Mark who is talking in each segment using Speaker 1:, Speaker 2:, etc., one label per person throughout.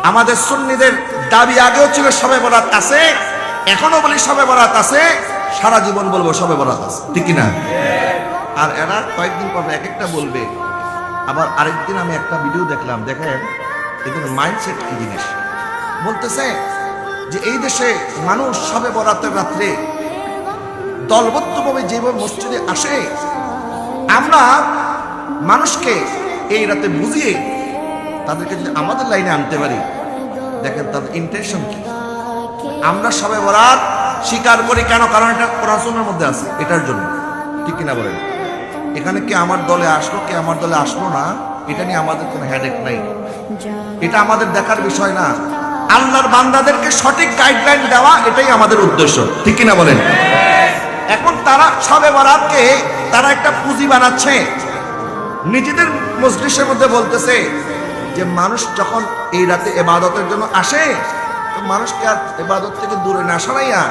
Speaker 1: আমাদের সুন্নিদের দাবি আগেও ছিল শবে বরাত আছে, এখনো বলি শবে বরাত আছে, সারা জীবন বলবো শবে বরাত আছে, ঠিক না? আর এরা কয়েকদিন পর এক একটা বলবে। আবার আরেকদিন আমি একটা ভিডিও দেখলাম, দেখেন এদের মাইন্ডসেট কি জিনিস। বলতেছে যে এই দেশে মানুষ শবে বরাতের রাত্রে দলবদ্ধভাবে যেভাবে মসজিদে আসে, আমরা মানুষকে এই রাতে বুঝিয়ে তাদেরকে যদি আমাদের লাইনে আনতে পারি, দেখেন তাদের ইন্টেনশন কি। আমরা শবে বরাত স্বীকার করি কেন? কারণ এটা কোরআন সুন্নাহর মধ্যে আছে, এটার জন্য, ঠিক কিনা বলেন? এখানে কে আমার দলে আসলো, কে আমার দলে আসলো না, এটা নিয়ে আমাদের কোনো হেডেক নাই। এটা আমাদের দেখার বিষয় না। আল্লাহর বান্দাদেরকে সঠিক গাইডলাইন দেওয়া, এটাই আমাদের উদ্দেশ্য, ঠিক কিনা বলেন? এখন তারা শবে বরাতকে তারা একটা পুঁজি বানাচ্ছে, নিজেদের মজলিসের মধ্যে বলতেছে যে মানুষ যখন এই রাতে ইবাদতের জন্য আসে, তো মানুষকে আর ইবাদত থেকে দূরে না সরাইয়া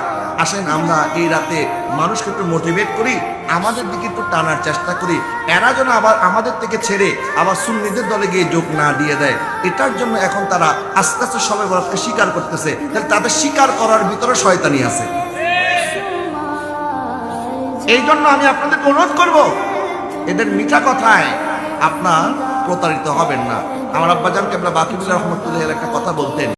Speaker 1: আসেন আমরা এই রাতে মানুষকে একটু মোটিভেট করি, আমাদের দিকে একটু টানার চেষ্টা করি, এরা যেন আবার আমাদের থেকে ছেড়ে আবার সুন্নিদের দলে গিয়ে যোগ না দিয়ে দেয়। এটার জন্য এখন তারা আস্তে আস্তে শবে বরাতকে স্বীকার করতেছে। তাহলে তাদের স্বীকার করার ভিতরে শয়তানি আছে। এই জন্য আমি আপনাদেরকে অনুরোধ করব, এদের মিঠা কথায় আপনার প্রতারিত হবেন না। আমার আব্বাজান কেবলা বাকিবুল্লাহ রহমতুল্লাহ একটা কথা বলতেন।